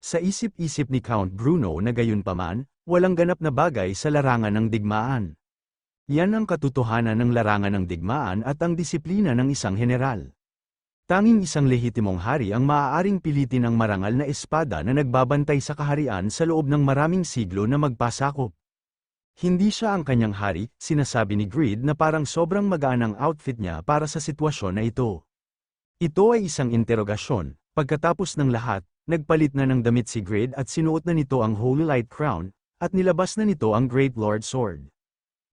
Sa isip-isip ni Count Bruno na gayunpaman, walang ganap na bagay sa larangan ng digmaan. Yan ang katotohanan ng larangan ng digmaan at ang disiplina ng isang general. Tanging isang lehitimong hari ang maaaring pilitin ang marangal na espada na nagbabantay sa kaharian sa loob ng maraming siglo na magpasakop. Hindi siya ang kanyang hari, sinasabi ni Greed na parang sobrang magaan ang outfit niya para sa sitwasyon na ito. Ito ay isang interogasyon. Pagkatapos ng lahat, nagpalit na ng damit si Greed at sinuot na nito ang Holy Light Crown, at nilabas na nito ang Great Lord Sword.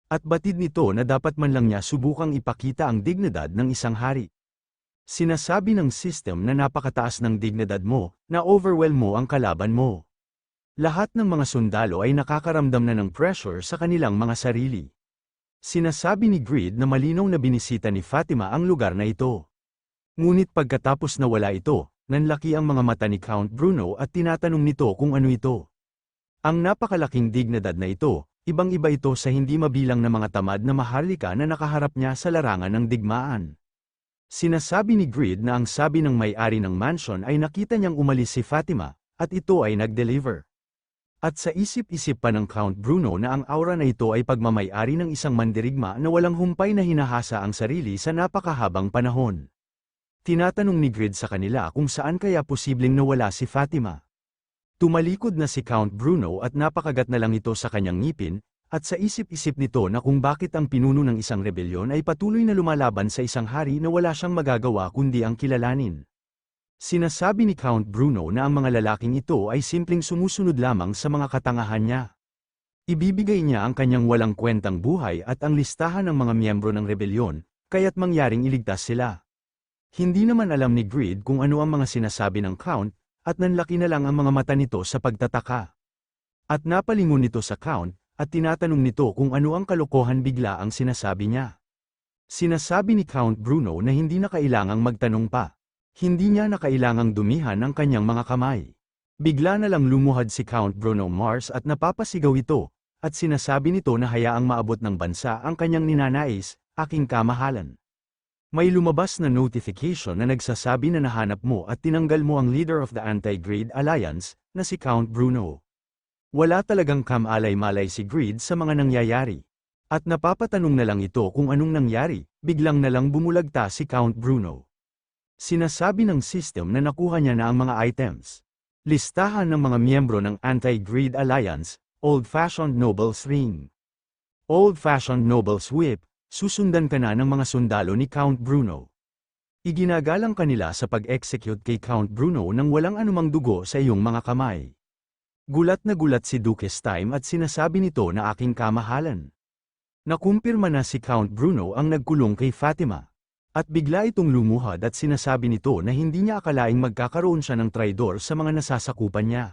At batid nito na dapat man lang niya subukang ipakita ang dignidad ng isang hari. Sinasabi ng system na napakataas ng dignidad mo, na overwhelm mo ang kalaban mo. Lahat ng mga sundalo ay nakakaramdam na ng pressure sa kanilang mga sarili. Sinasabi ni Greed na malinaw na binisita ni Fatima ang lugar na ito. Ngunit pagkatapos na wala ito, nanlaki ang mga mata ni Count Bruno at tinatanong nito kung ano ito. Ang napakalaking dignidad na ito, ibang-iba ito sa hindi mabilang na mga tamad na maharlika na nakaharap niya sa larangan ng digmaan. Sinasabi ni Greed na ang sabi ng may-ari ng mansion ay nakita niyang umalis si Fatima, at ito ay nag-deliver. At sa isip-isip pa ng Count Bruno na ang aura na ito ay pagmamay-ari ng isang mandirigma na walang humpay na hinahasa ang sarili sa napakahabang panahon. Tinatanong ni Greed sa kanila kung saan kaya posibleng nawala si Fatima. Tumalikod na si Count Bruno at napakagat na lang ito sa kanyang ngipin, at sa isip-isip nito na kung bakit ang pinuno ng isang rebelyon ay patuloy na lumalaban sa isang hari na wala siyang magagawa kundi ang kilalanin. Sinasabi ni Count Bruno na ang mga lalaking ito ay simpleng sumusunod lamang sa mga katangahan niya. Ibibigay niya ang kanyang walang kwentang buhay at ang listahan ng mga miyembro ng rebelyon, kaya't mangyaring iligtas sila. Hindi naman alam ni Greed kung ano ang mga sinasabi ng Count, at nanlaki na lang ang mga mata nito sa pagtataka. At napalingon nito sa Count, at tinatanong nito kung ano ang kalokohan bigla ang sinasabi niya. Sinasabi ni Count Bruno na hindi na kailangang magtanong pa. Hindi niya na kailangang dumihan ang kanyang mga kamay. Bigla na lang lumuhad si Count Bruno Mars at napapasigaw ito, at sinasabi nito na hayaang maabot ng bansa ang kanyang ninanais, aking kamahalan. May lumabas na notification na nagsasabi na nahanap mo at tinanggal mo ang leader of the Anti-Greed Alliance, na si Count Bruno. Wala talagang kamalay-malay si Greed sa mga nangyayari. At napapatanong na lang ito kung anong nangyari, biglang na lang bumulagta si Count Bruno. Sinasabi ng system na nakuha niya na ang mga items. Listahan ng mga miyembro ng Anti-Greed Alliance, Old-Fashioned Noble's Ring. Old-Fashioned Noble's Whip, susundan ka na ng mga sundalo ni Count Bruno. Iginagalang kanila sa pag-execute kay Count Bruno nang walang anumang dugo sa iyong mga kamay. Gulat na gulat si Duke's Time at sinasabi nito na aking kamahalan. Nakumpirma na si Count Bruno ang nagkulong kay Fatima. At bigla itong lumuhad at sinasabi nito na hindi niya akalaing magkakaroon siya ng traidor sa mga nasasakupan niya.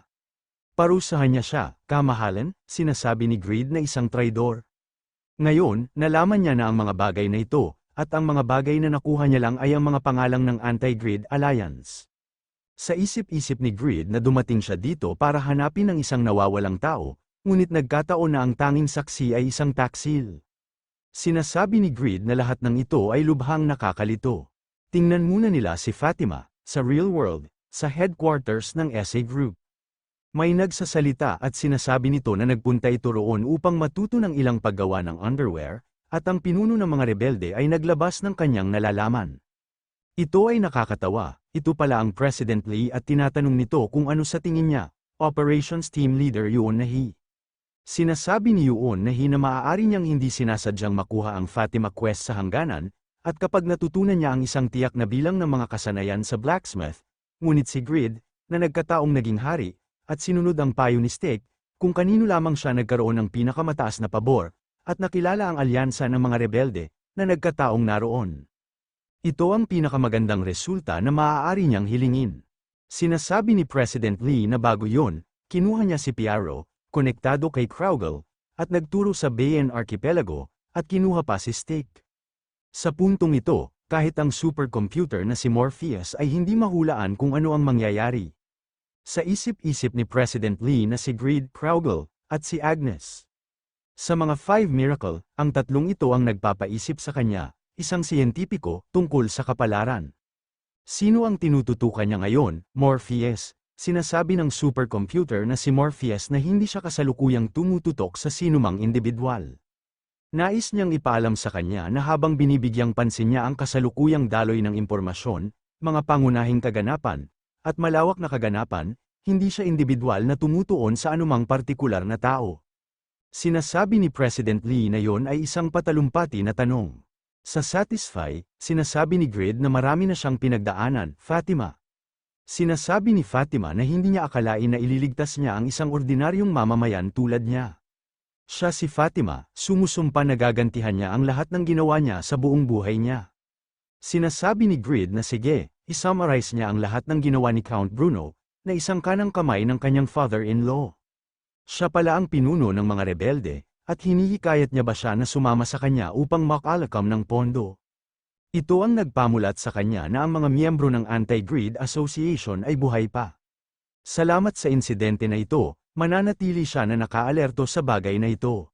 Parusahan niya siya, kamahalan, sinasabi ni Greed na isang traidor. Ngayon, nalaman niya na ang mga bagay na ito, at ang mga bagay na nakuha niya lang ay ang mga pangalang ng Anti-Greed Alliance. Sa isip-isip ni Greed na dumating siya dito para hanapin ang isang nawawalang tao, ngunit nagkataon na ang tanging saksi ay isang taksil. Sinasabi ni Greed na lahat ng ito ay lubhang nakakalito. Tingnan muna nila si Fatima, sa real world, sa headquarters ng SA Group. May nagsasalita at sinasabi nito na nagpunta ito roon upang matuto ng ilang paggawa ng underwear, at ang pinuno ng mga rebelde ay naglabas ng kanyang nalalaman. Ito ay nakakatawa, ito pala ang President Lee at tinatanong nito kung ano sa tingin niya, Operations Team Leader Yoon Na-hee. Sinasabi ni Yoon Na-hee na maaari niyang hindi sinasadyang makuha ang Fatima Quest sa hangganan, at kapag natutunan niya ang isang tiyak na bilang ng mga kasanayan sa blacksmith, ngunit si Greed, na nagkataong naging hari, at sinunod ang payo ni Steak, kung kanino lamang siya nagkaroon ng pinakamataas na pabor, at nakilala ang alyansa ng mga rebelde, na nagkataong naroon. Ito ang pinakamagandang resulta na maaari niyang hilingin. Sinasabi ni President Lee na bago yon, kinuha niya si Piaro, konektado kay Kraugle, at nagturo sa Bayan Archipelago, at kinuha pa si Steak. Sa puntong ito, kahit ang supercomputer na si Morpheus ay hindi mahulaan kung ano ang mangyayari. Sa isip-isip ni President Lee na si Greed, Kraugle, at si Agnes. Sa mga 5 miracle, ang tatlong ito ang nagpapaisip sa kanya, isang siyentipiko, tungkol sa kapalaran. Sino ang tinututukan niya ngayon, Morpheus, Sinasabi ng supercomputer na si Morpheus na hindi siya kasalukuyang tumututok sa sinumang individual. Nais niyang ipaalam sa kanya na habang binibigyang pansin niya ang kasalukuyang daloy ng impormasyon, mga pangunahing kaganapan, at malawak na kaganapan, hindi siya individual na tumutuon sa anumang partikular na tao. Sinasabi ni President Lee na yon ay isang patalumpati na tanong. Sa Satisfy, sinasabi ni Grid na marami na siyang pinagdaanan, Fatima. Sinasabi ni Fatima na hindi niya akalain na ililigtas niya ang isang ordinaryong mamamayan tulad niya. Siya si Fatima, sumusumpa na gagantihan niya ang lahat ng ginawa niya sa buong buhay niya. Sinasabi ni Grid na sige, isummarize niya ang lahat ng ginawa ni Count Bruno, na isang kanang kamay ng kanyang father-in-law. Siya pala ang pinuno ng mga rebelde, at hinihikayat niya ba siya na sumama sa kanya upang makalakam ng pondo. Ito ang nagpamulat sa kanya na ang mga miyembro ng Anti-Greed Association ay buhay pa. Salamat sa insidente na ito, mananatili siya na nakaalerto sa bagay na ito.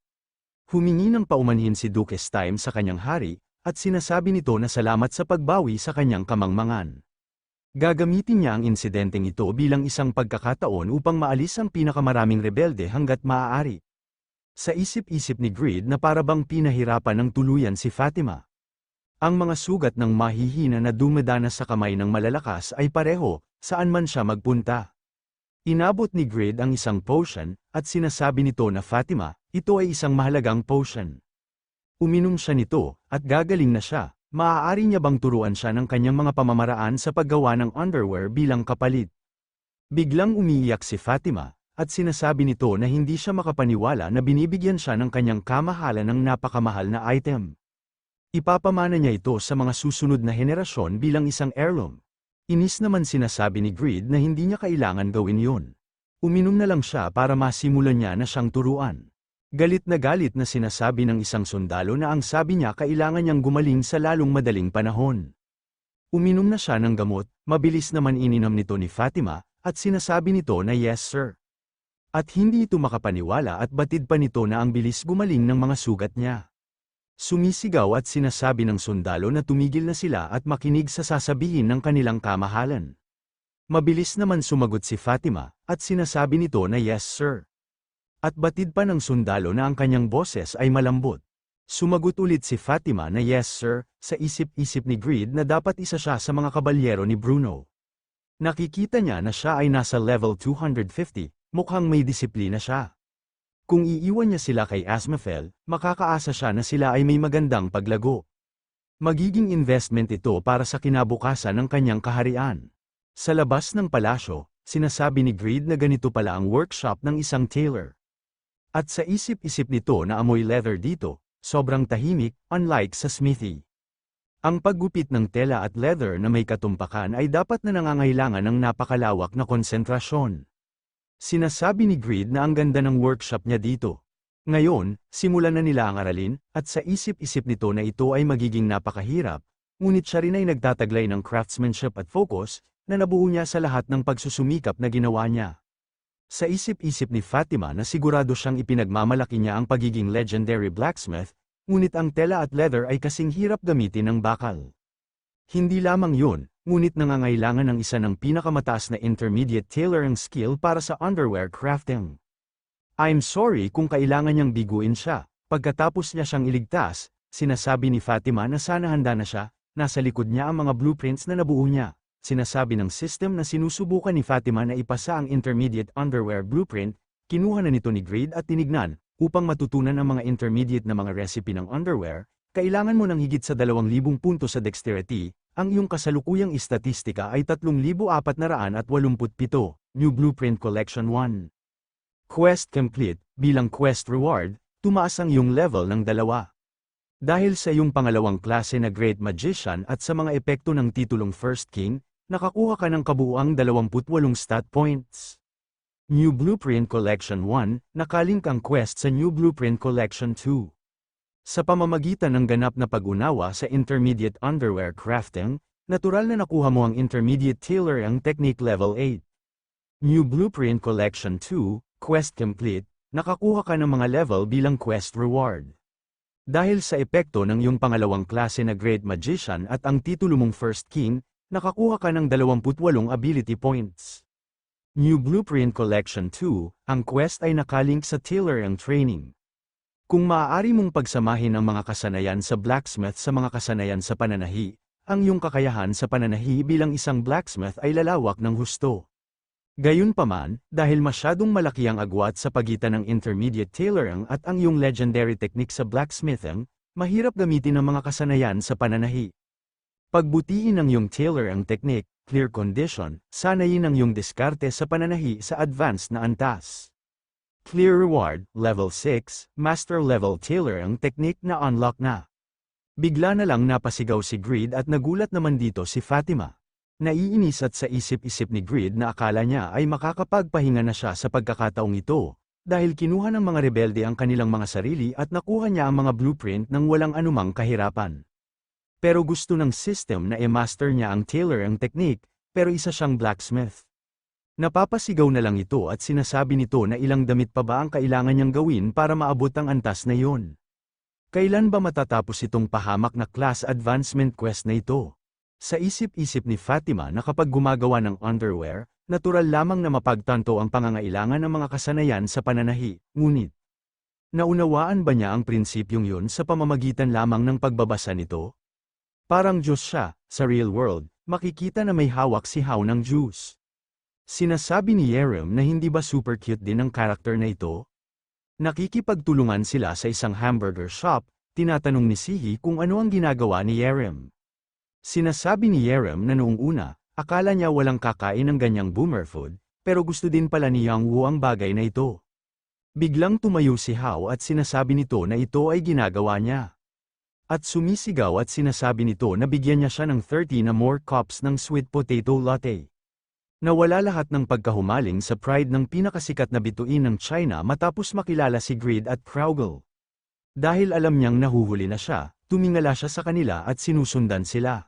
Humingi ng paumanhin si Duke Stime sa kanyang hari, at sinasabi nito na salamat sa pagbawi sa kanyang kamangmangan. Gagamitin niya ang insidenteng ito bilang isang pagkakataon upang maalis ang pinakamaraming rebelde hanggat maaari. Sa isip-isip ni Grid na parabang pinahirapan ng tuluyan si Fatima. Ang mga sugat ng mahihina na dumadanas sa kamay ng malalakas ay pareho, saan man siya magpunta. Inabot ni Grid ang isang potion, at sinasabi nito na Fatima, ito ay isang mahalagang potion. Uminom siya nito, at gagaling na siya. Maaari niya bang turuan siya ng kanyang mga pamamaraan sa paggawa ng underwear bilang kapalit? Biglang umiiyak si Fatima, at sinasabi nito na hindi siya makapaniwala na binibigyan siya ng kanyang kamahalan ng napakamahal na item. Ipapamana niya ito sa mga susunod na henerasyon bilang isang heirloom. Inis naman sinasabi ni Grid na hindi niya kailangan gawin yun. Uminom na lang siya para masimulan niya na siyang turuan. Galit na sinasabi ng isang sundalo na ang sabi niya kailangan niyang gumaling sa lalong madaling panahon. Uminom na siya ng gamot, mabilis naman ininom nito ni Fatima, at sinasabi nito na yes sir. At hindi ito makapaniwala at batid pa nito na ang bilis gumaling ng mga sugat niya. Sumisigaw at sinasabi ng sundalo na tumigil na sila at makinig sa sasabihin ng kanilang kamahalan. Mabilis naman sumagot si Fatima, at sinasabi nito na yes sir. At batid pa ng sundalo na ang kanyang boses ay malambot. Sumagot ulit si Fatima na yes sir, sa isip-isip ni Grid na dapat isa siya sa mga kabalyero ni Bruno. Nakikita niya na siya ay nasa level 250, mukhang may disiplina siya. Kung iiwan niya sila kay Asmafel, makakaasa siya na sila ay may magandang paglago. Magiging investment ito para sa kinabukasan ng kanyang kaharian. Sa labas ng palasyo, sinasabi ni Grid na ganito pala ang workshop ng isang tailor. At sa isip-isip nito na amoy leather dito, sobrang tahimik, unlike sa smithy. Ang paggupit ng tela at leather na may katumpakan ay dapat na nangangailangan ng napakalawak na konsentrasyon. Sinasabi ni Grid na ang ganda ng workshop niya dito. Ngayon, simulan na nila ang aralin, at sa isip-isip nito na ito ay magiging napakahirap, ngunit siya rin ay nagtataglay ng craftsmanship at focus, na nabuo niya sa lahat ng pagsusumikap na ginawa niya. Sa isip-isip ni Fatima na sigurado siyang ipinagmamalaki niya ang pagiging legendary blacksmith, ngunit ang tela at leather ay kasing hirap gamitin ng bakal. Hindi lamang yun, ngunit nangangailangan ng isa ng pinakamataas na intermediate tailoring skill para sa underwear crafting. I'm sorry kung kailangan niyang biguin siya. Pagkatapos niya siyang iligtas, sinasabi ni Fatima na sana handa na siya, nasa likod niya ang mga blueprints na nabuo niya. Sinasabi ng system na sinusubukan ni Fatima na ipasa ang intermediate underwear blueprint, kinuha na nito ni Grid at tinignan, upang matutunan ang mga intermediate na mga recipe ng underwear, kailangan mo ng higit sa 2,000 punto sa dexterity, ang iyong kasalukuyang istatistika ay 3,487, New Blueprint Collection 1. Quest complete, bilang quest reward, tumaas ang iyong level ng 2. Dahil sa iyong pangalawang klase na Great Magician at sa mga epekto ng titulong First King, nakakuha ka ng kabuuang 28 stat points. New Blueprint Collection 1, nakalink ang quest sa New Blueprint Collection 2. Sa pamamagitan ng ganap na pag-unawa sa intermediate underwear crafting, natural na nakuha mo ang intermediate tailoring technique level 8. New Blueprint Collection 2, quest complete, nakakuha ka ng mga level bilang quest reward. Dahil sa epekto ng iyong pangalawang klase na Great Magician at ang titulo mong First King, nakakuha ka ng 28 ability points. New Blueprint Collection 2, ang quest ay nakalink sa tailor-ang training. Kung maaari mong pagsamahin ang mga kasanayan sa blacksmith sa mga kasanayan sa pananahi, ang iyong kakayahan sa pananahi bilang isang blacksmith ay lalawak ng husto. Gayunpaman, dahil masyadong malaki ang agwat sa pagitan ng intermediate tailoring at ang iyong legendary technique sa blacksmithing, mahirap gamitin ang mga kasanayan sa pananahi. Pagbutiin ang iyong tailoring technique, clear condition, sanayin ang iyong diskarte sa pananahi sa advanced na antas. Clear reward, level 6, master level tailoring technique na unlock na. Bigla na lang napasigaw si Greed at nagulat naman dito si Fatima. Naiinis at sa isip-isip ni Greed na akala niya ay makakapagpahinga na siya sa pagkakataong ito, dahil kinuha ng mga rebelde ang kanilang mga sarili at nakuha niya ang mga blueprint ng walang anumang kahirapan. Pero gusto ng system na i-master niya ang tailoring technique, pero isa siyang blacksmith. Napapasigaw na lang ito at sinasabi nito na ilang damit pa ba ang kailangan niyang gawin para maabot ang antas na iyon. Kailan ba matatapos itong pahamak na class advancement quest na ito? Sa isip-isip ni Fatima na kapag gumagawa ng underwear, natural lamang na mapagtanto ang pangangailangan ng mga kasanayan sa pananahi, ngunit naunawaan ba niya ang prinsipyong yun sa pamamagitan lamang ng pagbabasa nito? Parang Diyos siya, sa real world, makikita na may hawak si Hao ng juice. Sinasabi ni Yerem na hindi ba super cute din ang karakter na ito? Nakikipagtulungan sila sa isang hamburger shop, tinatanong ni Sihi kung ano ang ginagawa ni Yerem. Sinasabi ni Yerem na noong una, akala niya walang kakain ng ganyang boomer food, pero gusto din pala ni Yang Wu ang bagay na ito. Biglang tumayo si Hao at sinasabi nito na ito ay ginagawa niya. At sumisigaw at sinasabi nito na bigyan niya siya ng 30 na more cups ng sweet potato latte. Nawala lahat ng pagkahumaling sa pride ng pinakasikat na bituin ng China matapos makilala si Greed at Kraugle. Dahil alam niyang nahuhuli na siya, tumingala siya sa kanila at sinusundan sila.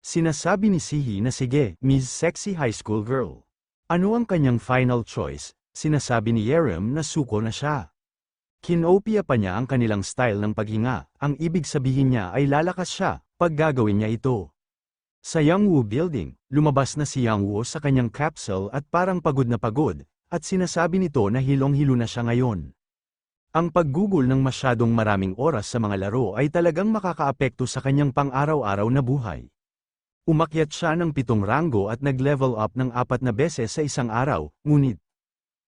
Sinasabi ni Sihi na sige, Miss Sexy High School Girl. Ano ang kanyang final choice? Sinasabi ni Yerem na suko na siya. Kinopia pa niya ang kanilang style ng paghinga, ang ibig sabihin niya ay lalakas siya, pag gagawin niya ito. Sa Yangwu Building, lumabas na si Yangwu sa kanyang capsule at parang pagod na pagod, at sinasabi nito na hilong-hilo na siya ngayon. Ang paggugol ng masyadong maraming oras sa mga laro ay talagang makakaapekto sa kanyang pang-araw-araw na buhay. Umakyat siya ng 7 ranggo at nag-level up ng 4 na beses sa isang araw, ngunit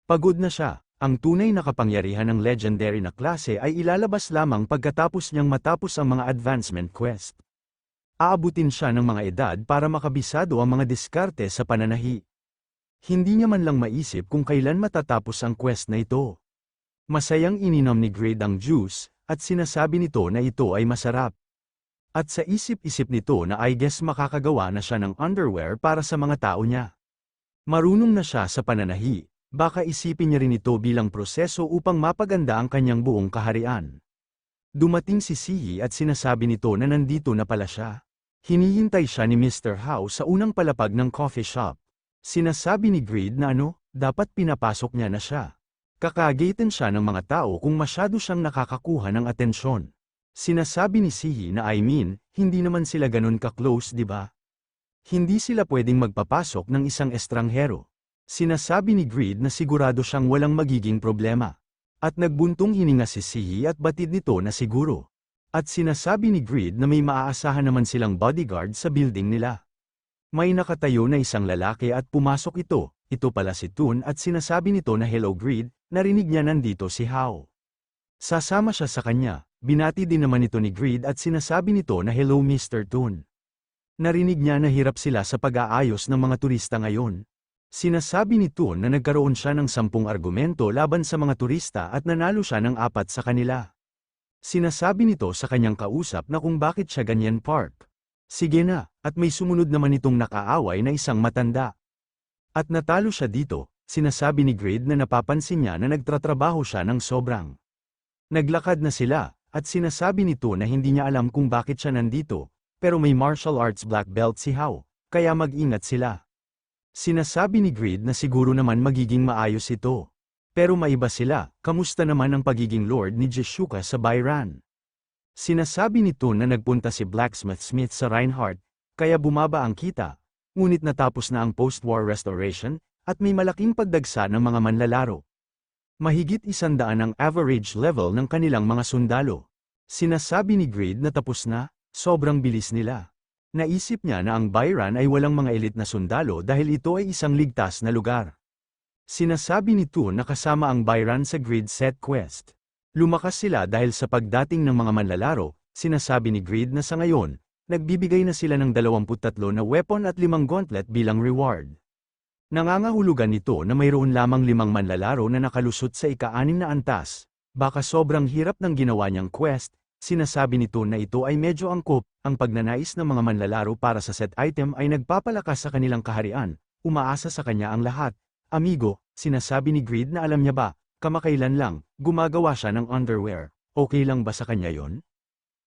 pagod na siya. Ang tunay na kapangyarihan ng legendary na klase ay ilalabas lamang pagkatapos niyang matapos ang mga advancement quest. Aabutin siya ng mga edad para makabisado ang mga diskarte sa pananahi. Hindi niya man lang maisip kung kailan matatapos ang quest na ito. Masayang ininom ni Greed ang juice, at sinasabi nito na ito ay masarap. At sa isip-isip nito na I guess makakagawa na siya ng underwear para sa mga tao niya. Marunong na siya sa pananahi, baka isipin niya rin ito bilang proseso upang mapaganda ang kanyang buong kaharian. Dumating si Sihi at sinasabi nito na nandito na pala siya. Hinihintay siya ni Mr. Hao sa unang palapag ng coffee shop. Sinasabi ni Greed na dapat pinapasok niya na siya. Kakagatin siya ng mga tao kung masyado siyang nakakakuha ng atensyon. Sinasabi ni Sihi na hindi naman sila ganun ka-close, di ba? Hindi sila pwedeng magpapasok ng isang estranghero. Sinasabi ni Greed na sigurado siyang walang magiging problema. At nagbuntong hininga si Sihi at batid nito na siguro. At sinasabi ni Greed na may maaasahan naman silang bodyguard sa building nila. May nakatayo na isang lalaki at pumasok ito pala si Toon at sinasabi nito na hello Greed, narinig niya nandito si Hao. Sasama siya sa kanya, binati din naman ito ni Greed at sinasabi nito na hello Mr. Toon. Narinig niya na hirap sila sa pag-aayos ng mga turista ngayon. Sinasabi ni Toon na nagkaroon siya ng 10 argumento laban sa mga turista at nanalo siya ng 4 sa kanila. Sinasabi nito sa kanyang kausap na kung bakit siya ganyan park. Sige na, at may sumunod naman itong nakaaway na isang matanda. At natalo siya dito, sinasabi ni Greed na napapansin niya na nagtratrabaho siya ng sobrang. Naglakad na sila, at sinasabi nito na hindi niya alam kung bakit siya nandito, pero may martial arts black belt si Hao, kaya mag-ingat sila. Sinasabi ni Greed na siguro naman magiging maayos ito. Pero maiba sila, kamusta naman ang pagiging Lord ni Jeshuka sa Bayran? Sinasabi nito na nagpunta si Blacksmith Smith sa Reinhardt, kaya bumaba ang kita, ngunit natapos na ang post-war restoration, at may malaking pagdagsa ng mga manlalaro. Mahigit 100 ang average level ng kanilang mga sundalo. Sinasabi ni Grid na tapos na, sobrang bilis nila. Naisip niya na ang Byran ay walang mga elite na sundalo dahil ito ay isang ligtas na lugar. Sinasabi ni Toon na kasama ang Byran sa Grid set quest. Lumakas sila dahil sa pagdating ng mga manlalaro, sinasabi ni Grid na sa ngayon, nagbibigay na sila ng 23 na weapon at 5 gauntlet bilang reward. Nangangahulugan nito na mayroon lamang 5 manlalaro na nakalusot sa ika-6 na antas. Baka sobrang hirap ng ginawa niyang quest. Sinasabi nito na ito ay medyo angkop, ang pagnanais ng mga manlalaro para sa set item ay nagpapalakas sa kanilang kaharian, umaasa sa kanya ang lahat. Amigo, sinasabi ni Grid na alam niya ba, kamakailan lang, gumagawa siya ng underwear. Okay lang ba sa kanya yon?